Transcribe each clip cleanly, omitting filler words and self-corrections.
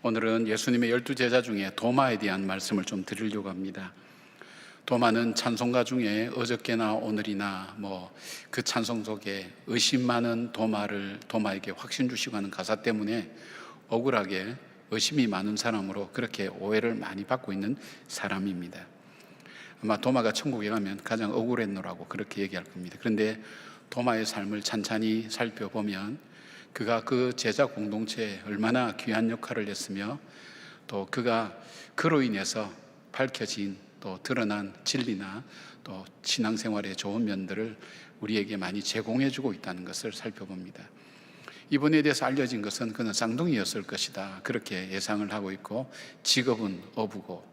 오늘은 예수님의 12제자 중에 도마에 대한 말씀을 좀 드리려고 합니다. 도마는 찬송가 중에 어저께나 오늘이나 그 찬송 속에 의심 많은 도마에게 확신 주시고 하는 가사 때문에 억울하게 의심이 많은 사람으로 그렇게 오해를 많이 받고 있는 사람입니다. 아마 도마가 천국에 가면 가장 억울했노라고 그렇게 얘기할 겁니다. 그런데 도마의 삶을 찬찬히 살펴보면 그가 그 제자 공동체에 얼마나 귀한 역할을 했으며 또 그가 그로 인해서 밝혀진 또 드러난 진리나 또 신앙생활의 좋은 면들을 우리에게 많이 제공해주고 있다는 것을 살펴봅니다. 이분에 대해서 알려진 것은 그는 쌍둥이였을 것이다, 그렇게 예상을 하고 있고, 직업은 어부고,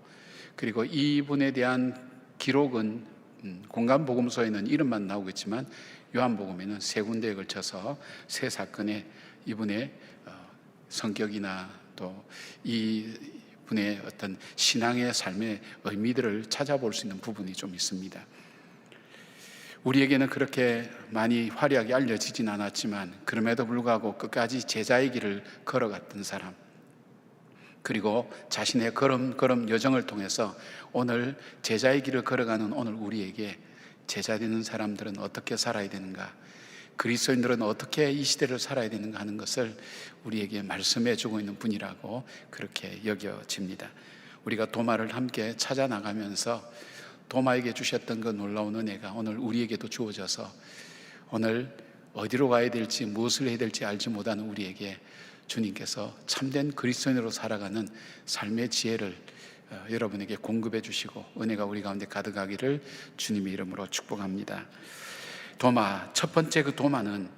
그리고 이분에 대한 기록은 공간복음서에는 이름만 나오고 있지만 요한복음에는 세 군데에 걸쳐서 세 사건의 이분의 성격이나 또 이분의 어떤 신앙의 삶의 의미들을 찾아볼 수 있는 부분이 좀 있습니다. 우리에게는 그렇게 많이 화려하게 알려지진 않았지만 그럼에도 불구하고 끝까지 제자의 길을 걸어갔던 사람, 그리고 자신의 걸음 여정을 통해서 오늘 제자의 길을 걸어가는 오늘 우리에게 제자 되는 사람들은 어떻게 살아야 되는가, 그리스도인들은 어떻게 이 시대를 살아야 되는가 하는 것을 우리에게 말씀해 주고 있는 분이라고 그렇게 여겨집니다. 우리가 도마를 함께 찾아 나가면서 도마에게 주셨던 그 놀라운 은혜가 오늘 우리에게도 주어져서 오늘 어디로 가야 될지 무엇을 해야 될지 알지 못하는 우리에게 주님께서 참된 그리스도인으로 살아가는 삶의 지혜를 여러분에게 공급해 주시고 은혜가 우리 가운데 가득하기를 주님의 이름으로 축복합니다. 도마, 첫 번째 그 도마는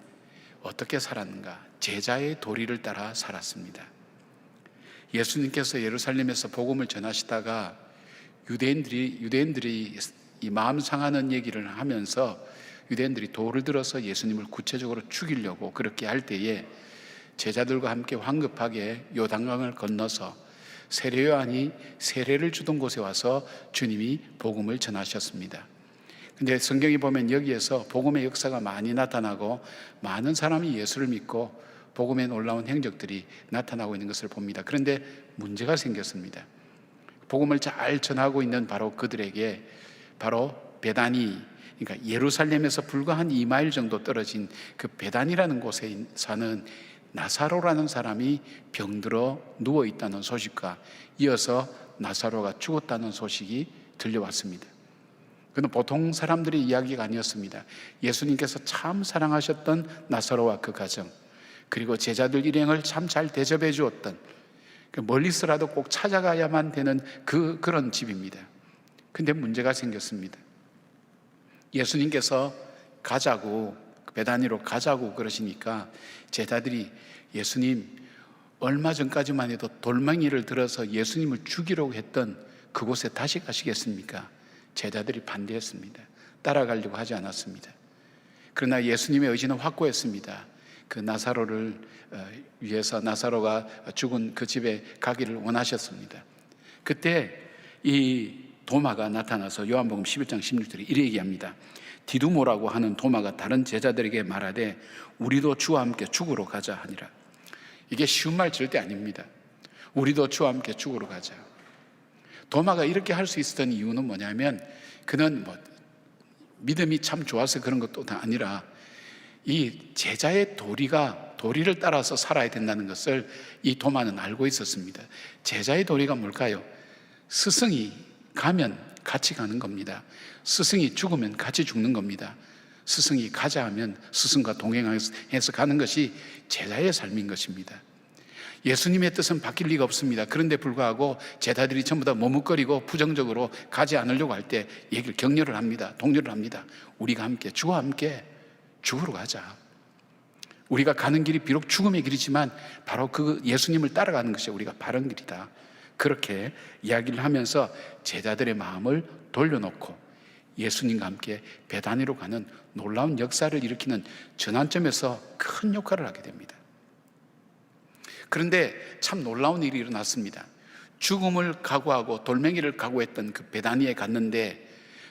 어떻게 살았는가? 제자의 도리를 따라 살았습니다. 예수님께서 예루살렘에서 복음을 전하시다가 유대인들이 이 마음 상하는 얘기를 하면서 유대인들이 돌을 들어서 예수님을 구체적으로 죽이려고 그렇게 할 때에 제자들과 함께 황급하게 요단강을 건너서 세례 요한이 세례를 주던 곳에 와서 주님이 복음을 전하셨습니다. 근데 성경에 보면 여기에서 복음의 역사가 많이 나타나고 많은 사람이 예수를 믿고 복음에 놀라운 행적들이 나타나고 있는 것을 봅니다. 그런데 문제가 생겼습니다. 복음을 잘 전하고 있는 바로 그들에게 바로 베다니, 그러니까 예루살렘에서 불과 한 2마일 정도 떨어진 그 베단이라는 곳에 사는 나사로라는 사람이 병들어 누워 있다는 소식과 이어서 나사로가 죽었다는 소식이 들려왔습니다. 그건 보통 사람들의 이야기가 아니었습니다. 예수님께서 참 사랑하셨던 나사로와 그 가정, 그리고 제자들 일행을 참 잘 대접해 주었던, 멀리서라도 꼭 찾아가야만 되는 그런 집입니다. 근데 문제가 생겼습니다. 예수님께서 가자고, 베다니로 가자고 그러시니까 제자들이 예수님, 얼마 전까지만 해도 돌멩이를 들어서 예수님을 죽이려고 했던 그곳에 다시 가시겠습니까? 제자들이 반대했습니다. 따라가려고 하지 않았습니다. 그러나 예수님의 의지는 확고했습니다. 그 나사로를 위해서 나사로가 죽은 그 집에 가기를 원하셨습니다. 그때 이 도마가 나타나서 요한복음 11장 16절에 이렇게 얘기합니다. 디두모라고 하는 도마가 다른 제자들에게 말하되 우리도 주와 함께 죽으러 가자 하니라. 이게 쉬운 말 절대 아닙니다. 우리도 주와 함께 죽으러 가자. 도마가 이렇게 할 수 있었던 이유는 뭐냐면 그는 믿음이 참 좋아서 그런 것도 아니라 이 제자의 도리를 따라서 살아야 된다는 것을 이 도마는 알고 있었습니다. 제자의 도리가 뭘까요? 스승이 가면 같이 가는 겁니다. 스승이 죽으면 같이 죽는 겁니다. 스승이 가자 하면 스승과 동행해서 가는 것이 제자의 삶인 것입니다. 예수님의 뜻은 바뀔 리가 없습니다. 그런데 불구하고 제자들이 전부 다 머뭇거리고 부정적으로 가지 않으려고 할 때 얘기를 격려를 합니다. 독려를 합니다. 우리가 함께, 주와 함께 죽으러 가자. 우리가 가는 길이 비록 죽음의 길이지만 바로 그 예수님을 따라가는 것이 우리가 바른 길이다. 그렇게 이야기를 하면서 제자들의 마음을 돌려놓고 예수님과 함께 베다니로 가는 놀라운 역사를 일으키는 전환점에서 큰 역할을 하게 됩니다. 그런데 참 놀라운 일이 일어났습니다. 죽음을 각오하고 돌멩이를 각오했던 그 베다니에 갔는데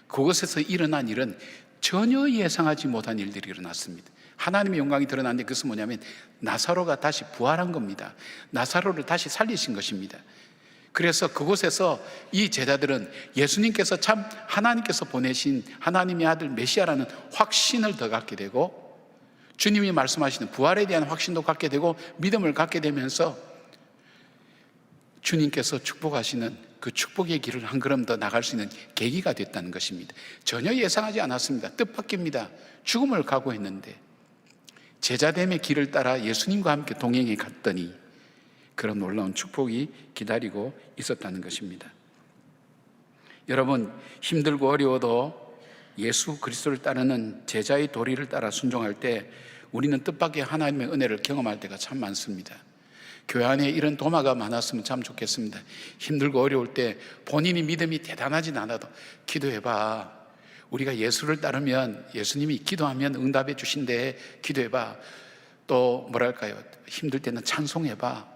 그곳에서 일어난 일은 전혀 예상하지 못한 일들이 일어났습니다. 하나님의 영광이 드러났는데 그것은 뭐냐면 나사로가 다시 부활한 겁니다. 나사로를 다시 살리신 것입니다. 그래서 그곳에서 이 제자들은 예수님께서 참 하나님께서 보내신 하나님의 아들 메시아라는 확신을 더 갖게 되고, 주님이 말씀하시는 부활에 대한 확신도 갖게 되고 믿음을 갖게 되면서 주님께서 축복하시는 그 축복의 길을 한 걸음 더 나갈 수 있는 계기가 됐다는 것입니다. 전혀 예상하지 않았습니다. 뜻밖입니다. 죽음을 각오했는데 제자됨의 길을 따라 예수님과 함께 동행해 갔더니 그런 놀라운 축복이 기다리고 있었다는 것입니다. 여러분, 힘들고 어려워도 예수 그리스도를 따르는 제자의 도리를 따라 순종할 때 우리는 뜻밖의 하나님의 은혜를 경험할 때가 참 많습니다. 교회 안에 이런 도마가 많았으면 참 좋겠습니다. 힘들고 어려울 때 본인이 믿음이 대단하진 않아도 기도해봐. 우리가 예수를 따르면 예수님이 기도하면 응답해 주신대. 기도해봐. 또 뭐랄까요, 힘들 때는 찬송해봐.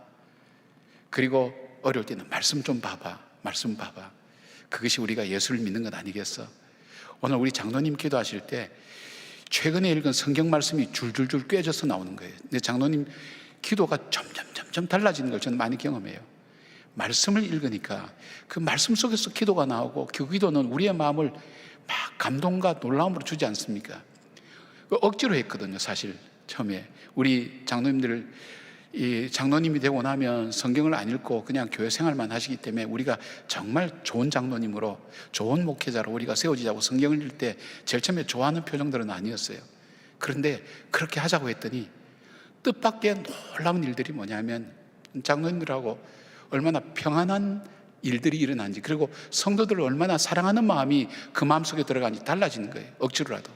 그리고 어려울 때는 말씀 좀 봐봐. 말씀 봐봐. 그것이 우리가 예수를 믿는 것 아니겠어? 오늘 우리 장로님 기도하실 때 최근에 읽은 성경 말씀이 줄줄줄 꿰져서 나오는 거예요. 근데 장로님 기도가 점점 달라지는 걸 저는 많이 경험해요. 말씀을 읽으니까 그 말씀 속에서 기도가 나오고 그 기도는 우리의 마음을 막 감동과 놀라움으로 주지 않습니까? 억지로 했거든요, 사실 처음에. 우리 장로님들, 이 장로님이 되고 나면 성경을 안 읽고 그냥 교회 생활만 하시기 때문에 우리가 정말 좋은 장로님으로, 좋은 목회자로 우리가 세워지자고 성경을 읽을 때 제일 처음에 좋아하는 표정들은 아니었어요. 그런데 그렇게 하자고 했더니 뜻밖의 놀라운 일들이 뭐냐면 장로님들하고 얼마나 평안한 일들이 일어난지, 그리고 성도들을 얼마나 사랑하는 마음이 그 마음속에 들어가는지 달라지는 거예요. 억지로라도.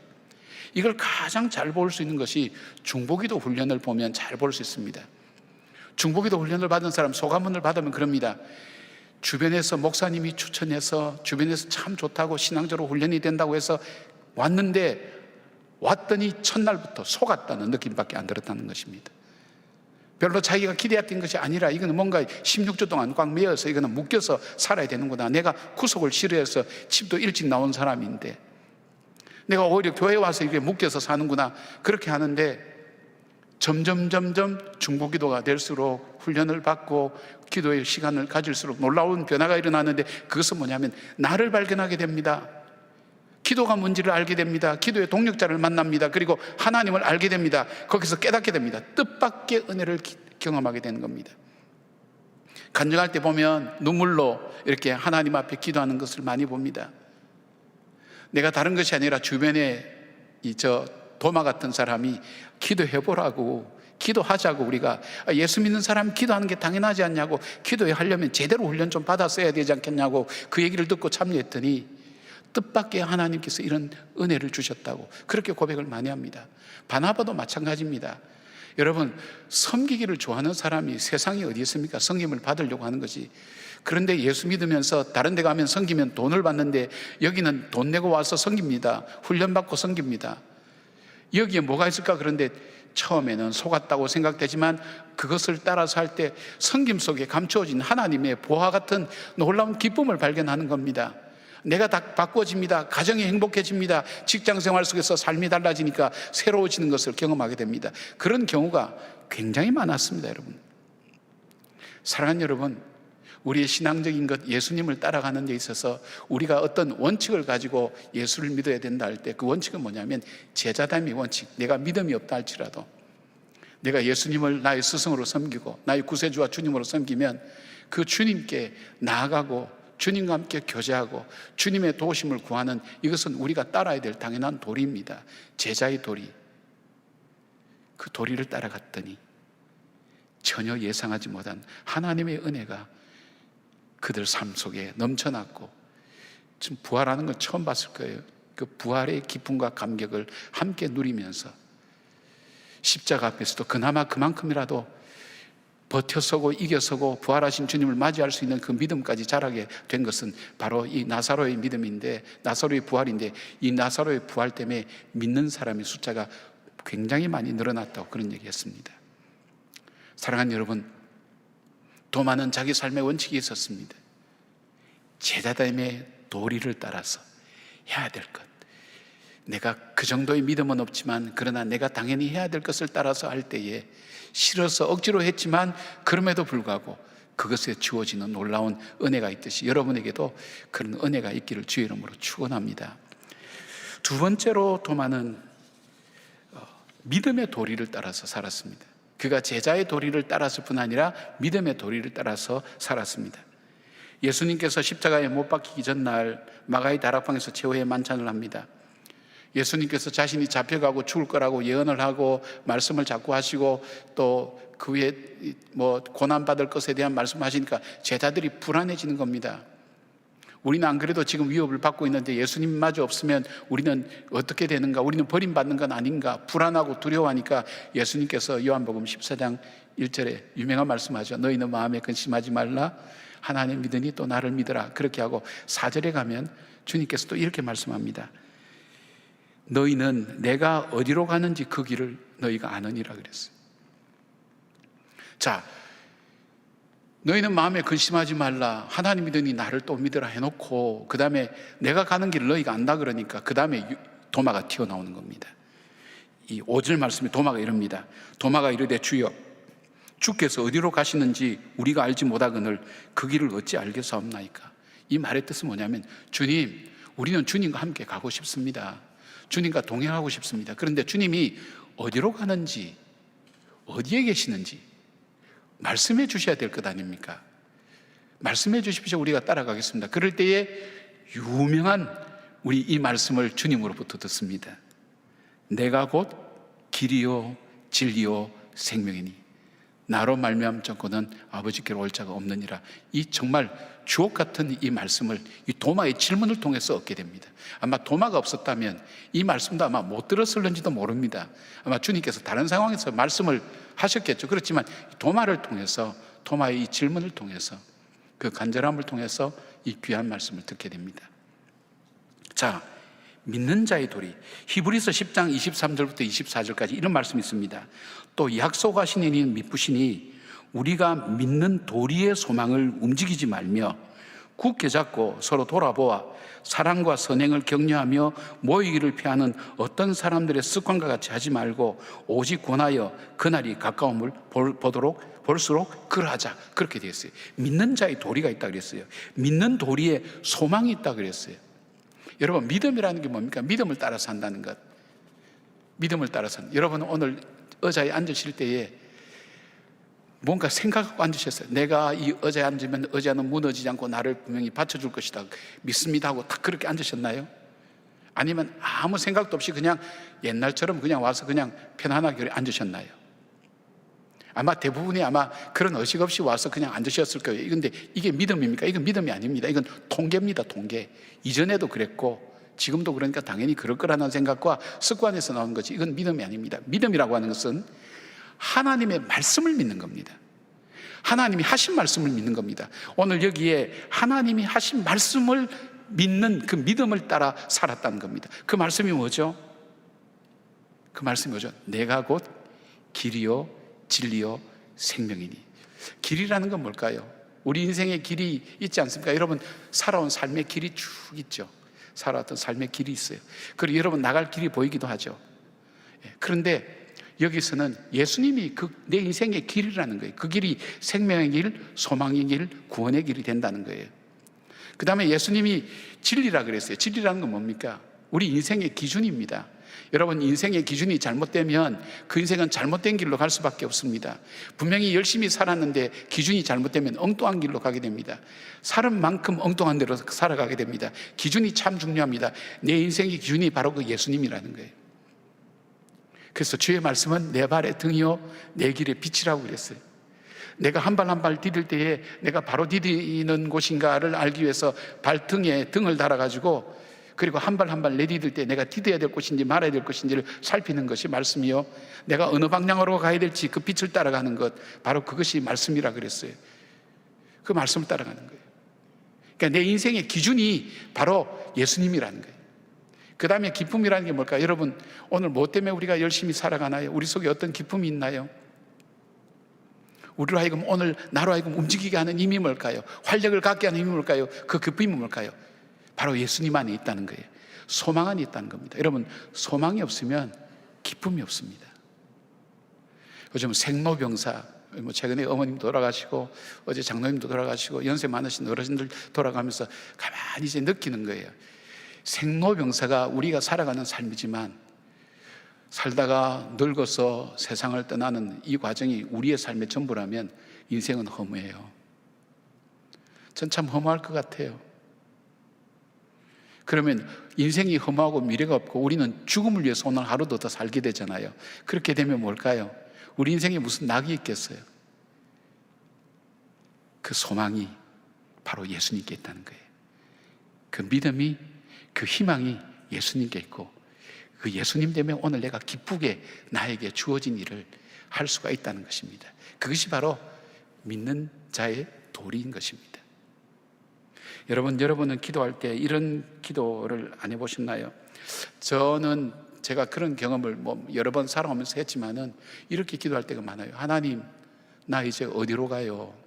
이걸 가장 잘 볼 수 있는 것이 중보기도 훈련을 보면 잘 볼 수 있습니다. 중보기도 훈련을 받은 사람, 소감문을 받으면 그럽니다. 주변에서 목사님이 추천해서 주변에서 참 좋다고 신앙적으로 훈련이 된다고 해서 왔는데 왔더니 첫날부터 속았다는 느낌밖에 안 들었다는 것입니다. 별로 자기가 기대했던 것이 아니라 이거는 뭔가 16주 동안 꽉 매여서 이거는 묶여서 살아야 되는구나. 내가 구속을 싫어해서 집도 일찍 나온 사람인데 내가 오히려 교회에 와서 이게 묶여서 사는구나. 그렇게 하는데 점점 중보기도가 될수록 훈련을 받고 기도의 시간을 가질수록 놀라운 변화가 일어나는데 그것은 뭐냐면 나를 발견하게 됩니다. 기도가 뭔지를 알게 됩니다. 기도의 동력자를 만납니다. 그리고 하나님을 알게 됩니다. 거기서 깨닫게 됩니다. 뜻밖의 은혜를 경험하게 되는 겁니다. 간증할 때 보면 눈물로 이렇게 하나님 앞에 기도하는 것을 많이 봅니다. 내가 다른 것이 아니라 주변에 도마 같은 사람이 기도해보라고, 기도하자고, 우리가 예수 믿는 사람 기도하는 게 당연하지 않냐고, 기도해 하려면 제대로 훈련 좀 받았어야 되지 않겠냐고 그 얘기를 듣고 참여했더니 뜻밖의 하나님께서 이런 은혜를 주셨다고 그렇게 고백을 많이 합니다. 바나바도 마찬가지입니다. 여러분, 섬기기를 좋아하는 사람이 세상에 어디 있습니까? 섬김을 받으려고 하는 것이. 그런데 예수 믿으면서 다른 데 가면 섬기면 돈을 받는데 여기는 돈 내고 와서 섬깁니다. 훈련받고 섬깁니다. 여기에 뭐가 있을까? 그런데 처음에는 속았다고 생각되지만 그것을 따라서 할 때 섬김 속에 감추어진 하나님의 보화 같은 놀라운 기쁨을 발견하는 겁니다. 내가 다 바꿔집니다. 가정이 행복해집니다. 직장생활 속에서 삶이 달라지니까 새로워지는 것을 경험하게 됩니다. 그런 경우가 굉장히 많았습니다. 여러분, 사랑하는 여러분, 우리의 신앙적인 것, 예수님을 따라가는 데 있어서 우리가 어떤 원칙을 가지고 예수를 믿어야 된다 할 때 그 원칙은 뭐냐면 제자담의 원칙. 내가 믿음이 없다 할지라도 내가 예수님을 나의 스승으로 섬기고 나의 구세주와 주님으로 섬기면 그 주님께 나아가고 주님과 함께 교제하고 주님의 도우심을 구하는, 이것은 우리가 따라야 될 당연한 도리입니다. 제자의 도리. 그 도리를 따라갔더니 전혀 예상하지 못한 하나님의 은혜가 그들 삶 속에 넘쳐났고, 지금 부활하는 건 처음 봤을 거예요. 그 부활의 기쁨과 감격을 함께 누리면서 십자가 앞에서도 그나마 그만큼이라도 버텨서고 이겨서고 부활하신 주님을 맞이할 수 있는 그 믿음까지 자라게 된 것은 바로 이 나사로의 믿음인데, 나사로의 부활인데, 이 나사로의 부활 때문에 믿는 사람의 숫자가 굉장히 많이 늘어났다고 그런 얘기했습니다. 사랑하는 여러분, 도마는 자기 삶의 원칙이 있었습니다. 제자됨의 도리를 따라서 해야 될 것, 내가 그 정도의 믿음은 없지만 그러나 내가 당연히 해야 될 것을 따라서 할 때에 싫어서 억지로 했지만 그럼에도 불구하고 그것에 주어지는 놀라운 은혜가 있듯이 여러분에게도 그런 은혜가 있기를 주의 이름으로 축원합니다. 두 번째로 도마는 믿음의 도리를 따라서 살았습니다. 그가 제자의 도리를 따랐을 뿐 아니라 믿음의 도리를 따라서 살았습니다. 예수님께서 십자가에 못 박히기 전날 마가의 다락방에서 최후의 만찬을 합니다. 예수님께서 자신이 잡혀가고 죽을 거라고 예언을 하고 말씀을 자꾸 하시고 또 그 위에 고난받을 것에 대한 말씀을 하시니까 제자들이 불안해지는 겁니다. 우리는 안 그래도 지금 위협을 받고 있는데 예수님마저 없으면 우리는 어떻게 되는가, 우리는 버림받는 건 아닌가 불안하고 두려워하니까 예수님께서 요한복음 14장 1절에 유명한 말씀하죠. 너희는 마음에 근심하지 말라, 하나님 믿으니 또 나를 믿으라. 그렇게 하고 4절에 가면 주님께서 또 이렇게 말씀합니다. 너희는 내가 어디로 가는지 그 길을 너희가 아느니라 그랬어요. 자, 너희는 마음에 근심하지 말라, 하나님 믿으니 나를 또 믿으라 해놓고 그 다음에 내가 가는 길을 너희가 안다 그러니까 그 다음에 도마가 튀어나오는 겁니다. 이 5절 말씀에 도마가 이럽니다. 도마가 이르되 주여, 주께서 어디로 가시는지 우리가 알지 못하거늘 그 길을 어찌 알겠사옵나이까. 이 말의 뜻은 뭐냐면, 주님, 우리는 주님과 함께 가고 싶습니다. 주님과 동행하고 싶습니다. 그런데 주님이 어디로 가는지, 어디에 계시는지 말씀해 주셔야 될 것 아닙니까? 말씀해 주십시오. 우리가 따라가겠습니다. 그럴 때에 유명한 우리 이 말씀을 주님으로부터 듣습니다. 내가 곧 길이요 진리요 생명이니 나로 말미암 자고는 아버지께로 올 자가 없느니라. 이 정말 주옥 같은 이 말씀을 이 도마의 질문을 통해서 얻게 됩니다. 아마 도마가 없었다면 이 말씀도 아마 못 들었을는지도 모릅니다. 아마 주님께서 다른 상황에서 말씀을 하셨겠죠. 그렇지만 도마를 통해서, 도마의 이 질문을 통해서, 그 간절함을 통해서 이 귀한 말씀을 듣게 됩니다. 자, 믿는 자의 도리, 히브리서 10장 23절부터 24절까지 이런 말씀이 있습니다. 또 약속하신 이는 미쁘시니 우리가 믿는 도리의 소망을 움직이지 말며 굳게 잡고 서로 돌아보아 사랑과 선행을 격려하며 모이기를 피하는 어떤 사람들의 습관과 같이 하지 말고 오직 권하여 그날이 가까움을 볼수록 그러하자. 그렇게 되어 있어요. 믿는 자의 도리가 있다 그랬어요. 믿는 도리에 소망이 있다 그랬어요. 여러분, 믿음이라는 게 뭡니까? 믿음을 따라 산다는 것. 믿음을 따라 산다. 여러분, 오늘 의자에 앉으실 때에 뭔가 생각하고 앉으셨어요. 내가 이 의자에 앉으면 의자는 무너지지 않고 나를 분명히 받쳐줄 것이다, 믿습니다 하고 딱 그렇게 앉으셨나요? 아니면 아무 생각도 없이 그냥 옛날처럼 그냥 와서 그냥 편안하게 앉으셨나요? 아마 대부분이 아마 그런 의식 없이 와서 그냥 앉으셨을 거예요. 그런데 이게 믿음입니까? 이건 믿음이 아닙니다. 이건 통계입니다. 통계. 이전에도 그랬고 지금도 그러니까 당연히 그럴 거라는 생각과 습관에서 나온 거지, 이건 믿음이 아닙니다. 믿음이라고 하는 것은 하나님의 말씀을 믿는 겁니다. 하나님이 하신 말씀을 믿는 겁니다. 오늘 여기에 하나님이 하신 말씀을 믿는 그 믿음을 따라 살았다는 겁니다. 그 말씀이 뭐죠? 그 말씀이 뭐죠? 내가 곧 길이요 진리요 생명이니. 길이라는 건 뭘까요? 우리 인생의 길이 있지 않습니까? 여러분, 살아온 삶의 길이 쭉 있죠. 살아왔던 삶의 길이 있어요. 그리고 여러분 나갈 길이 보이기도 하죠. 그런데 여기서는 예수님이 내 인생의 길이라는 거예요. 그 길이 생명의 길, 소망의 길, 구원의 길이 된다는 거예요. 그 다음에 예수님이 진리라 그랬어요. 진리라는 건 뭡니까? 우리 인생의 기준입니다. 여러분, 인생의 기준이 잘못되면 그 인생은 잘못된 길로 갈 수밖에 없습니다. 분명히 열심히 살았는데 기준이 잘못되면 엉뚱한 길로 가게 됩니다. 살은 만큼 엉뚱한 대로 살아가게 됩니다. 기준이 참 중요합니다. 내 인생의 기준이 바로 그 예수님이라는 거예요. 그래서 주의 말씀은 내 발의 등이요 내 길의 빛이라고 그랬어요. 내가 한 발 한 발 디딜 때에 내가 바로 디디는 곳인가를 알기 위해서 발등에 등을 달아가지고, 그리고 한 발 한 발 내디딜 때 내가 디뎌야 될 곳인지 말아야 될 곳인지를 살피는 것이 말씀이요, 내가 어느 방향으로 가야 될지 그 빛을 따라가는 것, 바로 그것이 말씀이라 그랬어요. 그 말씀을 따라가는 거예요. 그러니까 내 인생의 기준이 바로 예수님이라는 거예요. 그 다음에 기쁨이라는 게 뭘까요? 여러분, 오늘 뭐 때문에 우리가 열심히 살아가나요? 우리 속에 어떤 기쁨이 있나요? 우리로 하여금 오늘 나로 하여금 움직이게 하는 힘이 뭘까요? 활력을 갖게 하는 힘이 뭘까요? 그 기쁨이 뭘까요? 바로 예수님 안에 있다는 거예요. 소망 안에 있다는 겁니다. 여러분, 소망이 없으면 기쁨이 없습니다. 요즘 생로병사, 최근에 어머님 돌아가시고 어제 장로님도 돌아가시고 연세 많으신 어르신들 돌아가면서 가만히 이제 느끼는 거예요. 생로병사가 우리가 살아가는 삶이지만 살다가 늙어서 세상을 떠나는 이 과정이 우리의 삶의 전부라면 인생은 허무해요. 전 참 허무할 것 같아요. 그러면 인생이 허무하고 미래가 없고 우리는 죽음을 위해서 오늘 하루도 더 살게 되잖아요. 그렇게 되면 뭘까요? 우리 인생에 무슨 낙이 있겠어요? 그 소망이 바로 예수님께 있다는 거예요. 그 믿음이, 그 희망이 예수님께 있고 그 예수님 때문에 오늘 내가 기쁘게 나에게 주어진 일을 할 수가 있다는 것입니다. 그것이 바로 믿는 자의 도리인 것입니다. 여러분은 기도할 때 이런 기도를 안 해보셨나요? 저는 제가 그런 경험을 여러 번 살아오면서 했지만은 이렇게 기도할 때가 많아요. 하나님, 나 이제 어디로 가요?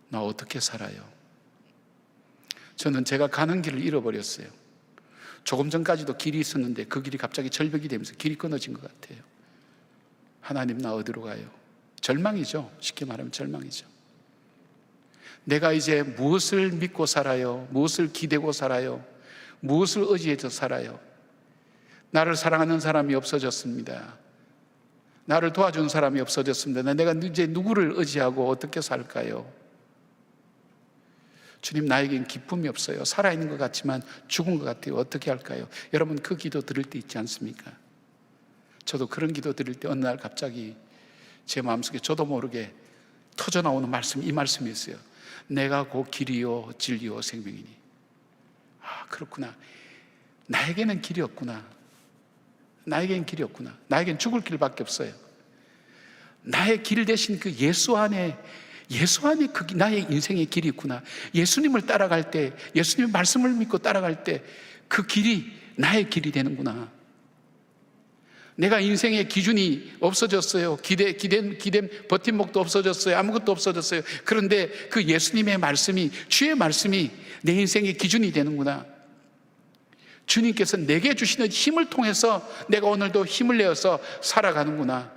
나 어떻게 살아요? 저는 제가 가는 길을 잃어버렸어요. 조금 전까지도 길이 있었는데 그 길이 갑자기 절벽이 되면서 길이 끊어진 것 같아요. 하나님, 나 어디로 가요? 절망이죠. 쉽게 말하면 절망이죠. 내가 이제 무엇을 믿고 살아요? 무엇을 기대고 살아요? 무엇을 의지해서 살아요? 나를 사랑하는 사람이 없어졌습니다. 나를 도와준 사람이 없어졌습니다. 내가 이제 누구를 의지하고 어떻게 살까요? 주님, 나에겐 기쁨이 없어요. 살아있는 것 같지만 죽은 것 같아요. 어떻게 할까요? 여러분, 그 기도 들을 때 있지 않습니까? 저도 그런 기도 들을 때 어느 날 갑자기 제 마음속에 저도 모르게 터져나오는 말씀이 이 말씀이었어요. 내가 곧 길이요 진리요 생명이니. 아, 그렇구나. 나에게는 길이 없구나. 나에겐 길이 없구나. 나에겐 죽을 길밖에 없어요. 나의 길 대신 그 예수 안에 그 나의 인생의 길이 있구나. 예수님을 따라갈 때, 예수님의 말씀을 믿고 따라갈 때 그 길이 나의 길이 되는구나. 내가 인생의 기준이 없어졌어요. 기댄 버팀목도 없어졌어요. 아무것도 없어졌어요. 그런데 그 예수님의 말씀이, 주의 말씀이 내 인생의 기준이 되는구나. 주님께서 내게 주시는 힘을 통해서 내가 오늘도 힘을 내어서 살아가는구나.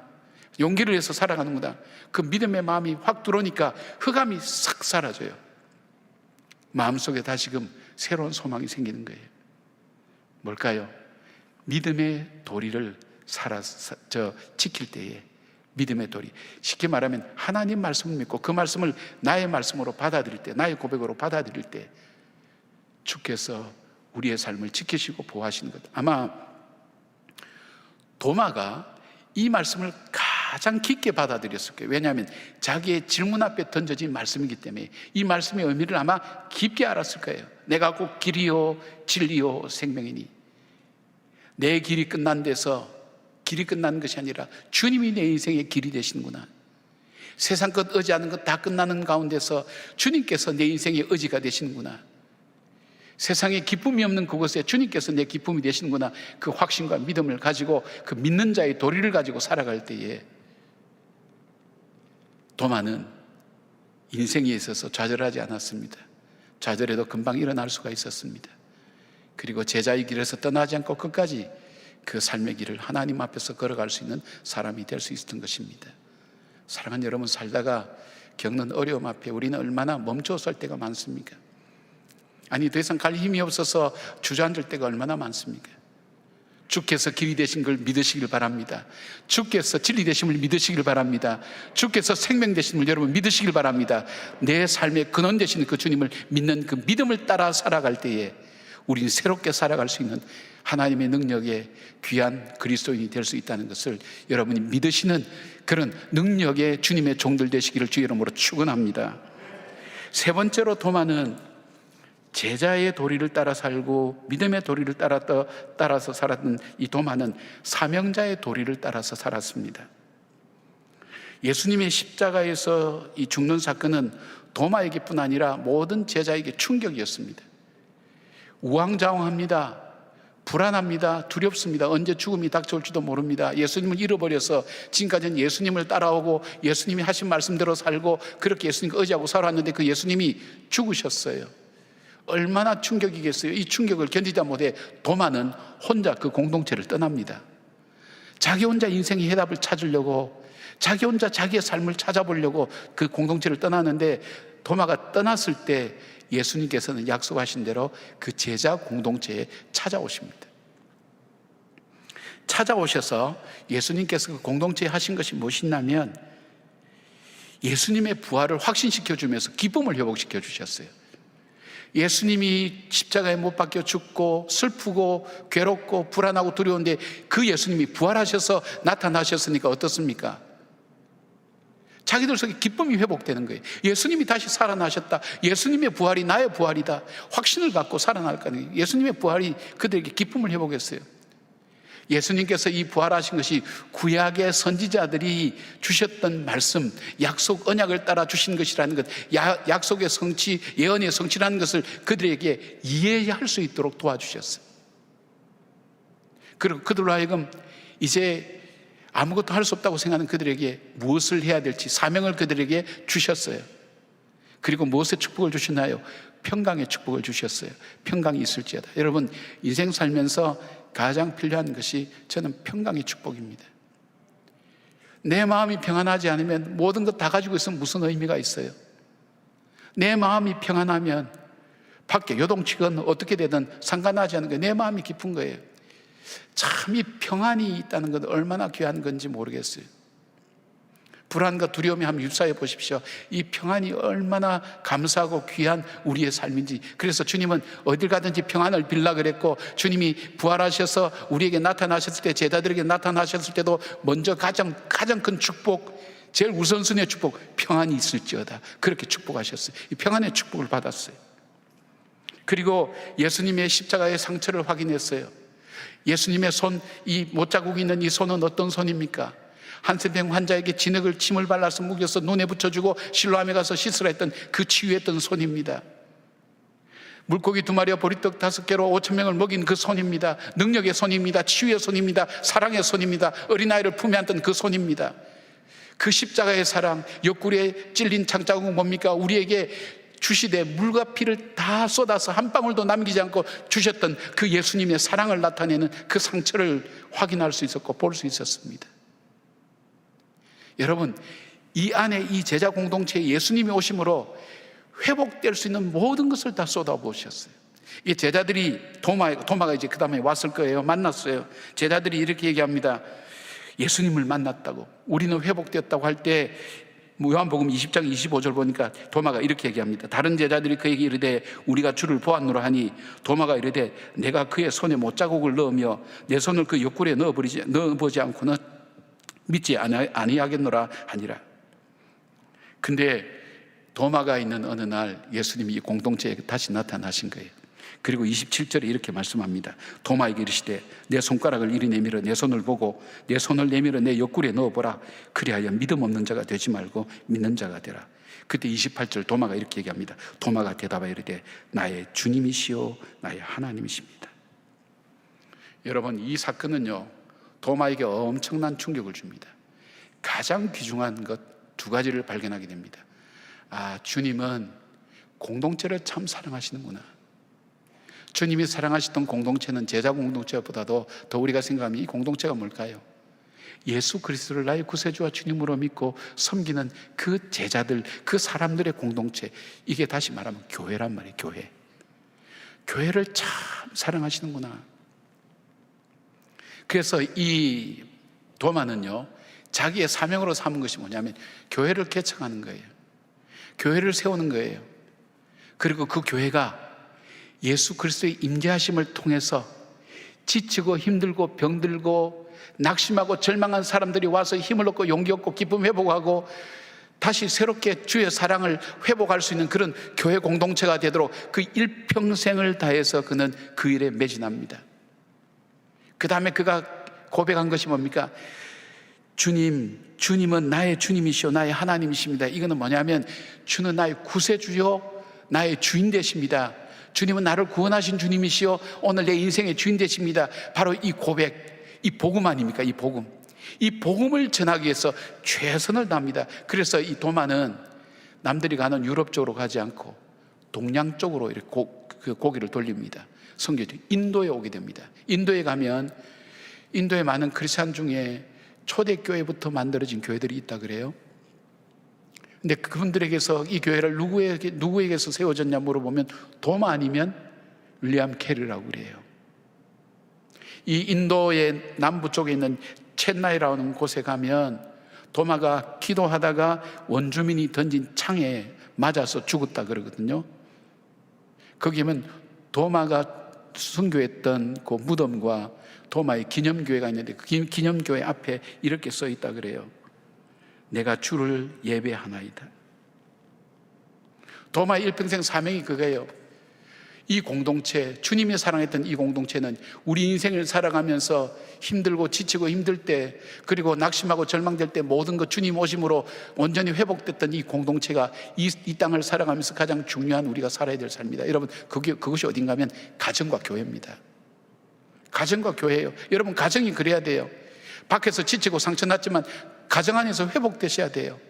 용기를 내서 살아가는구나. 그 믿음의 마음이 확 들어오니까 흑암이 싹 사라져요. 마음속에 다시금 새로운 소망이 생기는 거예요. 뭘까요? 믿음의 도리를 지킬 때에, 믿음의 도리, 쉽게 말하면 하나님 말씀을 믿고 그 말씀을 나의 말씀으로 받아들일 때, 나의 고백으로 받아들일 때 주께서 우리의 삶을 지키시고 보호하시는 것. 아마 도마가 이 말씀을 가장 깊게 받아들였을 거예요. 왜냐하면 자기의 질문 앞에 던져진 말씀이기 때문에 이 말씀의 의미를 아마 깊게 알았을 거예요. 내가 곧 길이요 진리요 생명이니. 내 길이 끝난 데서 길이 끝나는 것이 아니라 주님이 내 인생의 길이 되시는구나. 세상 것 의지하는 것 다 끝나는 가운데서 주님께서 내 인생의 의지가 되시는구나. 세상에 기쁨이 없는 그곳에 주님께서 내 기쁨이 되시는구나. 그 확신과 믿음을 가지고 그 믿는 자의 도리를 가지고 살아갈 때에 도마는 인생에 있어서 좌절하지 않았습니다. 좌절해도 금방 일어날 수가 있었습니다. 그리고 제자의 길에서 떠나지 않고 끝까지 그 삶의 길을 하나님 앞에서 걸어갈 수 있는 사람이 될 수 있었던 것입니다. 사랑하는 여러분, 살다가 겪는 어려움 앞에 우리는 얼마나 멈춰 설 때가 많습니까? 아니, 더 이상 갈 힘이 없어서 주저앉을 때가 얼마나 많습니까? 주께서 길이 되신 걸 믿으시길 바랍니다. 주께서 진리 되심을 믿으시길 바랍니다. 주께서 생명 되심을 여러분 믿으시길 바랍니다. 내 삶의 근원 되시는 그 주님을 믿는 그 믿음을 따라 살아갈 때에 우리는 새롭게 살아갈 수 있는 하나님의 능력의 귀한 그리스도인이 될 수 있다는 것을 여러분이 믿으시는 그런 능력의 주님의 종들 되시기를 주의 이름으로 축원합니다. 세 번째로 도마는 제자의 도리를 따라 살고 믿음의 도리를 따라서 살았던 이 도마는 사명자의 도리를 따라서 살았습니다. 예수님의 십자가에서 이 죽는 사건은 도마에게뿐 아니라 모든 제자에게 충격이었습니다. 우왕좌왕합니다. 불안합니다. 두렵습니다. 언제 죽음이 닥쳐올지도 모릅니다. 예수님을 잃어버려서 지금까지는 예수님을 따라오고 예수님이 하신 말씀대로 살고 그렇게 예수님을 의지하고 살아왔는데 그 예수님이 죽으셨어요. 얼마나 충격이겠어요. 이 충격을 견디다 못해 도마는 혼자 그 공동체를 떠납니다. 자기 혼자 인생의 해답을 찾으려고, 자기 혼자 자기의 삶을 찾아보려고 그 공동체를 떠나는데, 도마가 떠났을 때 예수님께서는 약속하신 대로 그 제자 공동체에 찾아오십니다. 찾아오셔서 예수님께서 그 공동체에 하신 것이 무엇이냐면, 예수님의 부활을 확신시켜 주면서 기쁨을 회복시켜 주셨어요. 예수님이 십자가에 못 박혀 죽고 슬프고 괴롭고 불안하고 두려운데, 그 예수님이 부활하셔서 나타나셨으니까 어떻습니까? 자기들 속에 기쁨이 회복되는 거예요. 예수님이 다시 살아나셨다, 예수님의 부활이 나의 부활이다, 확신을 갖고 살아날 거예요. 예수님의 부활이 그들에게 기쁨을 회복했어요. 예수님께서 이 부활하신 것이 구약의 선지자들이 주셨던 말씀, 약속, 언약을 따라 주신 것이라는 것, 약속의 성취, 예언의 성취라는 것을 그들에게 이해할 수 있도록 도와주셨어요. 그리고 그들로 하여금 이제 아무것도 할 수 없다고 생각하는 그들에게 무엇을 해야 될지 사명을 그들에게 주셨어요. 그리고 무엇의 축복을 주시나요? 평강의 축복을 주셨어요. 평강이 있을지어다. 여러분, 인생 살면서 가장 필요한 것이 저는 평강의 축복입니다. 내 마음이 평안하지 않으면 모든 것 다 가지고 있으면 무슨 의미가 있어요? 내 마음이 평안하면 밖에 요동치건 어떻게 되든 상관하지 않은 거예요. 내 마음이 깊은 거예요. 참 이 평안이 있다는 건 얼마나 귀한 건지 모르겠어요. 불안과 두려움이 한번 유사해 보십시오. 이 평안이 얼마나 감사하고 귀한 우리의 삶인지. 그래서 주님은 어딜 가든지 평안을 빌라 그랬고, 주님이 부활하셔서 우리에게 나타나셨을 때, 제자들에게 나타나셨을 때도 먼저 가장 큰 축복, 제일 우선순위의 축복, 평안이 있을지어다, 그렇게 축복하셨어요. 이 평안의 축복을 받았어요. 그리고 예수님의 십자가의 상처를 확인했어요. 예수님의 손, 이 못자국이 있는 이 손은 어떤 손입니까? 한센병 환자에게 진흙을 침을 발라서 묵여서 눈에 붙여주고 실로암에 가서 씻으라 했던 그 치유했던 손입니다. 물고기 2마리와 보리떡 5개로 5,000명을 먹인 그 손입니다. 능력의 손입니다. 치유의 손입니다. 사랑의 손입니다. 어린아이를 품에 안던 그 손입니다. 그 십자가의 사랑, 옆구리에 찔린 창자국은 뭡니까? 우리에게 주시되 물과 피를 다 쏟아서 한 방울도 남기지 않고 주셨던 그 예수님의 사랑을 나타내는 그 상처를 확인할 수 있었고 볼 수 있었습니다. 여러분, 이 안에 이 제자 공동체에 예수님이 오심으로 회복될 수 있는 모든 것을 다 쏟아부으셨어요. 이 제자들이 도마가 이제 그 다음에 왔을 거예요. 만났어요. 제자들이 이렇게 얘기합니다. 예수님을 만났다고, 우리는 회복되었다고 할 때 요한복음 20장 25절 보니까 도마가 이렇게 얘기합니다. 다른 제자들이 그에게 이르되 우리가 주를 보았노라 하니, 도마가 이르되 내가 그의 손에 못자국을 넣으며 내 손을 그 옆구리에 넣어보지 않고는 믿지 아니하겠노라 하니라. 근데 도마가 있는 어느 날 예수님이 이 공동체에 다시 나타나신 거예요. 그리고 27절에 이렇게 말씀합니다. 도마에게 이르시되 내 손가락을 이리 내밀어 내 손을 보고 내 손을 내밀어 내 옆구리에 넣어보라. 그리하여 믿음 없는 자가 되지 말고 믿는 자가 되라. 그때 28절 도마가 이렇게 얘기합니다. 도마가 대답하여 이르되 나의 주님이시요 나의 하나님이십니다. 여러분, 이 사건은요 도마에게 엄청난 충격을 줍니다. 가장 귀중한 것 2가지를 발견하게 됩니다. 아, 주님은 공동체를 참 사랑하시는구나. 주님이 사랑하시던 공동체는 제자 공동체보다도 더 우리가 생각하면 이 공동체가 뭘까요? 예수 그리스도를 나의 구세주와 주님으로 믿고 섬기는 그 제자들, 그 사람들의 공동체, 이게 다시 말하면 교회란 말이에요. 교회를 참 사랑하시는구나. 그래서 이 도마는요 자기의 사명으로 삼은 것이 뭐냐면 교회를 개척하는 거예요. 교회를 세우는 거예요. 그리고 그 교회가 예수 그리스도의 임재하심을 통해서 지치고 힘들고 병들고 낙심하고 절망한 사람들이 와서 힘을 얻고 용기 얻고 기쁨 회복하고 다시 새롭게 주의 사랑을 회복할 수 있는 그런 교회 공동체가 되도록 그 일평생을 다해서 그는 그 일에 매진합니다. 그 다음에 그가 고백한 것이 뭡니까? 주님은 나의 주님이시오 나의 하나님이십니다. 이거는 뭐냐면 주는 나의 구세주요 나의 주인 되십니다. 주님은 나를 구원하신 주님이시오 오늘 내 인생의 주인 되십니다. 바로 이 고백, 이 복음 아닙니까? 이 복음을 전하기 위해서 최선을 다합니다. 그래서 이 도마는 남들이 가는 유럽 쪽으로 가지 않고 동양 쪽으로 이렇게 그 고개를 돌립니다. 선교지 인도에 오게 됩니다. 인도에 가면 인도의 많은 크리스찬 중에 초대교회부터 만들어진 교회들이 있다 그래요. 근데 그분들에게서 이 교회를 누구에게서 세워졌냐 물어보면 도마 아니면 윌리엄 캐리라고 그래요. 이 인도의 남부 쪽에 있는 첸나이라는 곳에 가면 도마가 기도하다가 원주민이 던진 창에 맞아서 죽었다 그러거든요. 거기 면 도마가 순교했던 그 무덤과 도마의 기념교회가 있는데 그 기념교회 앞에 이렇게 써 있다 그래요. 내가 주를 예배하나이다. 도마의 일평생 사명이 그거예요. 이 공동체, 주님이 사랑했던 이 공동체는 우리 인생을 살아가면서 힘들고 지치고 힘들 때, 그리고 낙심하고 절망될 때 모든 것 주님 오심으로 온전히 회복됐던 이 공동체가 이 땅을 살아가면서 가장 중요한 우리가 살아야 될 삶이다. 여러분, 그것이 어딘가 하면 가정과 교회입니다. 가정과 교회예요. 여러분, 가정이 그래야 돼요. 밖에서 지치고 상처났지만 가정 안에서 회복되셔야 돼요.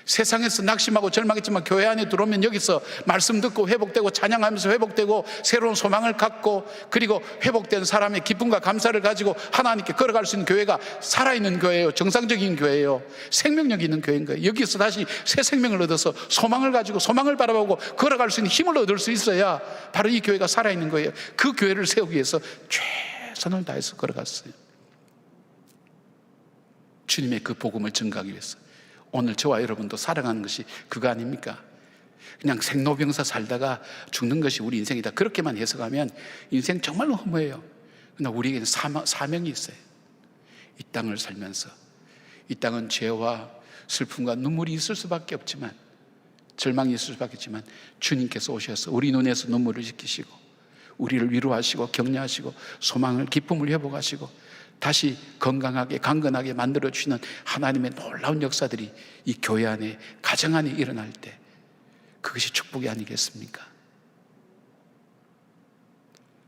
세상에서 낙심하고 절망했지만 교회 안에 들어오면 여기서 말씀 듣고 회복되고 찬양하면서 회복되고 새로운 소망을 갖고, 그리고 회복된 사람의 기쁨과 감사를 가지고 하나님께 걸어갈 수 있는 교회가 살아있는 교회예요. 정상적인 교회예요. 생명력 있는 교회인 거예요. 여기서 다시 새 생명을 얻어서 소망을 가지고 소망을 바라보고 걸어갈 수 있는 힘을 얻을 수 있어야 바로 이 교회가 살아있는 거예요. 그 교회를 세우기 위해서 최선을 다해서 걸어갔어요. 주님의 그 복음을 증거하기 위해서. 오늘 저와 여러분도 살아가는 것이 그거 아닙니까? 그냥 생로병사 살다가 죽는 것이 우리 인생이다, 그렇게만 해석하면 인생 정말로 허무해요. 그러나 우리에게는 사명이 있어요. 이 땅을 살면서, 이 땅은 죄와 슬픔과 눈물이 있을 수밖에 없지만, 절망이 있을 수밖에 없지만, 주님께서 오셔서 우리 눈에서 눈물을 씻기시고 우리를 위로하시고 격려하시고 소망을, 기쁨을 회복하시고 다시 건강하게 강건하게 만들어주시는 하나님의 놀라운 역사들이 이 교회 안에, 가정 안에 일어날 때 그것이 축복이 아니겠습니까?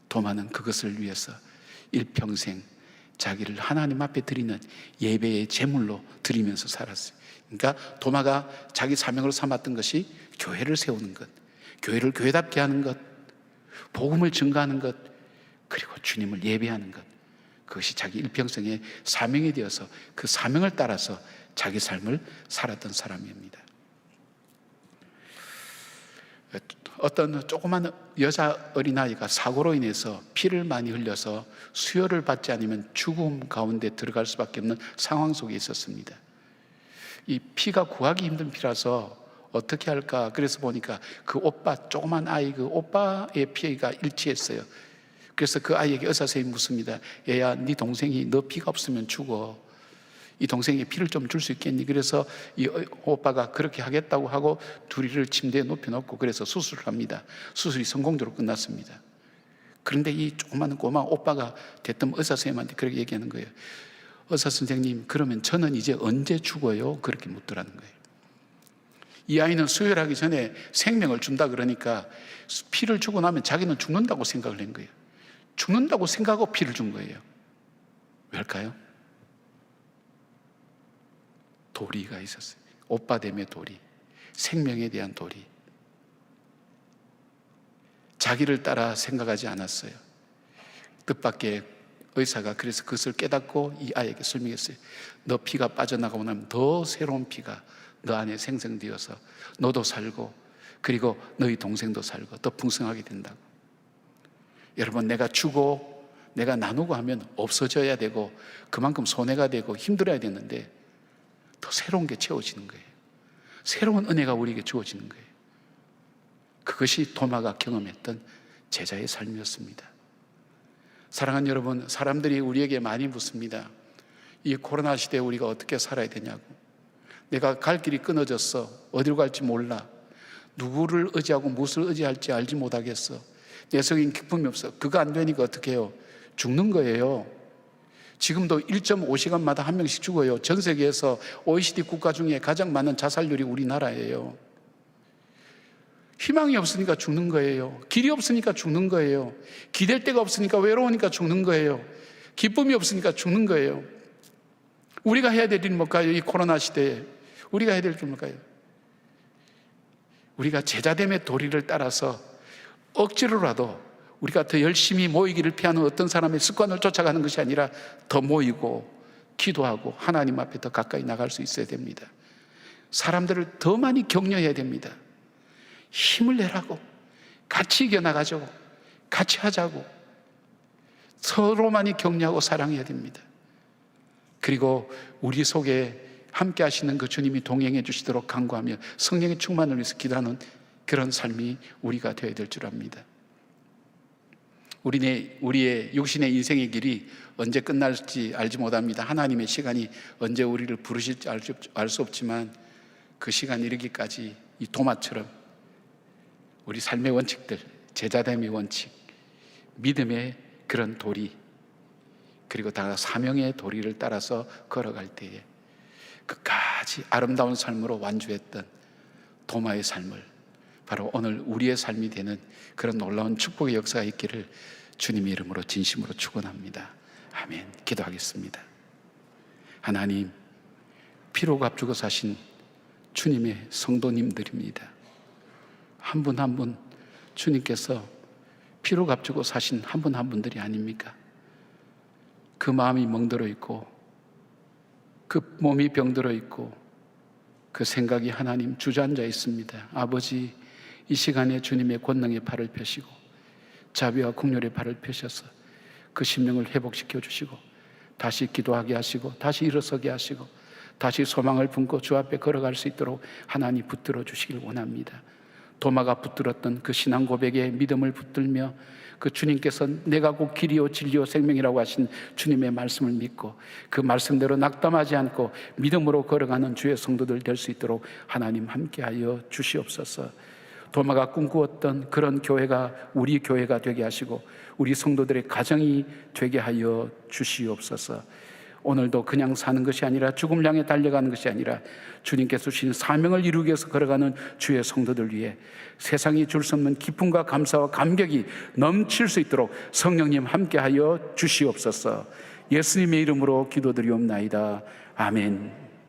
도마는 그것을 위해서 일평생 자기를 하나님 앞에 드리는 예배의 제물로 드리면서 살았어요. 그러니까 도마가 자기 사명으로 삼았던 것이 교회를 세우는 것, 교회를 교회답게 하는 것, 복음을 증거하는 것, 그리고 주님을 예배하는 것, 그것이 자기 일평생의 사명이 되어서 그 사명을 따라서 자기 삶을 살았던 사람입니다. 어떤 조그만 여자 어린아이가 사고로 인해서 피를 많이 흘려서 수혈을 받지 않으면 죽음 가운데 들어갈 수밖에 없는 상황 속에 있었습니다. 이 피가 구하기 힘든 피라서 어떻게 할까, 그래서 보니까 그 오빠, 조그만 아이 그 오빠의 피가 일치했어요. 그래서 그 아이에게 의사 선생님이 묻습니다. 얘야, 네 동생이 너 피가 없으면 죽어. 이 동생에게 피를 좀 줄 수 있겠니? 그래서 이 오빠가 그렇게 하겠다고 하고 둘이를 침대에 눕혀놓고 그래서 수술을 합니다. 수술이 성공적으로 끝났습니다. 그런데 이 조그마한 꼬마 오빠가 대뜸 의사 선생님한테 그렇게 얘기하는 거예요. 의사 선생님, 그러면 저는 이제 언제 죽어요? 그렇게 묻더라는 거예요. 이 아이는 수혈하기 전에 생명을 준다 그러니까 피를 주고 나면 자기는 죽는다고 생각을 한 거예요. 죽는다고 생각하고 피를 준 거예요. 왜일까요? 도리가 있었어요. 오빠됨의 도리, 생명에 대한 도리. 자기를 따라 생각하지 않았어요. 뜻밖의 의사가 그래서 그것을 깨닫고 이 아이에게 설명했어요. 너 피가 빠져나가고 나면 더 새로운 피가 너 안에 생성되어서 너도 살고 그리고 너희 동생도 살고 더 풍성하게 된다고. 여러분, 내가 주고 내가 나누고 하면 없어져야 되고 그만큼 손해가 되고 힘들어야 되는데 더 새로운 게 채워지는 거예요. 새로운 은혜가 우리에게 주어지는 거예요. 그것이 도마가 경험했던 제자의 삶이었습니다. 사랑하는 여러분, 사람들이 우리에게 많이 묻습니다. 이 코로나 시대에 우리가 어떻게 살아야 되냐고. 내가 갈 길이 끊어졌어. 어디로 갈지 몰라. 누구를 의지하고 무엇을 의지할지 알지 못하겠어. 내 속엔 기쁨이 없어. 그거 안 되니까 어떻게 해요? 죽는 거예요. 지금도 1.5시간마다 한 명씩 죽어요. 전 세계에서 OECD 국가 중에 가장 많은 자살률이 우리나라예요. 희망이 없으니까 죽는 거예요. 길이 없으니까 죽는 거예요. 기댈 데가 없으니까 외로우니까 죽는 거예요. 기쁨이 없으니까 죽는 거예요. 우리가 해야 될 일은 뭘까요? 이 코로나 시대에 우리가 해야 될 일은 뭘까요? 우리가 제자됨의 도리를 따라서 억지로라도 우리가 더 열심히 모이기를 피하는 어떤 사람의 습관을 쫓아가는 것이 아니라 더 모이고 기도하고 하나님 앞에 더 가까이 나갈 수 있어야 됩니다. 사람들을 더 많이 격려해야 됩니다. 힘을 내라고, 같이 이겨나가자고, 같이 하자고, 서로 많이 격려하고 사랑해야 됩니다. 그리고 우리 속에 함께 하시는 그 주님이 동행해 주시도록 간구하며 성령의 충만을 위해서 기도하는 그런 삶이 우리가 되어야 될 줄 압니다. 우리의 육신의 인생의 길이 언제 끝날지 알지 못합니다. 하나님의 시간이 언제 우리를 부르실지 알 수 없지만 그 시간 이르기까지 이 도마처럼 우리 삶의 원칙들, 제자됨의 원칙, 믿음의 그런 도리, 그리고 다 사명의 도리를 따라서 걸어갈 때에 끝까지 아름다운 삶으로 완주했던 도마의 삶을 바로 오늘 우리의 삶이 되는 그런 놀라운 축복의 역사가 있기를 주님의 이름으로 진심으로 축원합니다. 아멘. 기도하겠습니다. 하나님, 피로 값주고 사신 주님의 성도님들입니다. 한 분 한 분 주님께서 피로 값주고 사신 한 분 한 분들이 아닙니까? 그 마음이 멍들어 있고 그 몸이 병들어 있고 그 생각이 하나님 주저앉아 있습니다. 아버지, 이 시간에 주님의 권능의 팔을 펴시고 자비와 긍휼의 팔을 펴셔서 그 심령을 회복시켜 주시고 다시 기도하게 하시고 다시 일어서게 하시고 다시 소망을 품고 주 앞에 걸어갈 수 있도록 하나님 붙들어 주시길 원합니다. 도마가 붙들었던 그 신앙 고백에 믿음을 붙들며 그 주님께서 내가 곧 길이요 진리요 생명이라고 하신 주님의 말씀을 믿고 그 말씀대로 낙담하지 않고 믿음으로 걸어가는 주의 성도들 될 수 있도록 하나님 함께하여 주시옵소서. 도마가 꿈꾸었던 그런 교회가 우리 교회가 되게 하시고 우리 성도들의 가정이 되게 하여 주시옵소서. 오늘도 그냥 사는 것이 아니라 죽음을 향해 달려가는 것이 아니라 주님께서 주신 사명을 이루기 위해서 걸어가는 주의 성도들 위해 세상이 줄 수 없는 기쁨과 감사와 감격이 넘칠 수 있도록 성령님 함께하여 주시옵소서. 예수님의 이름으로 기도드리옵나이다. 아멘.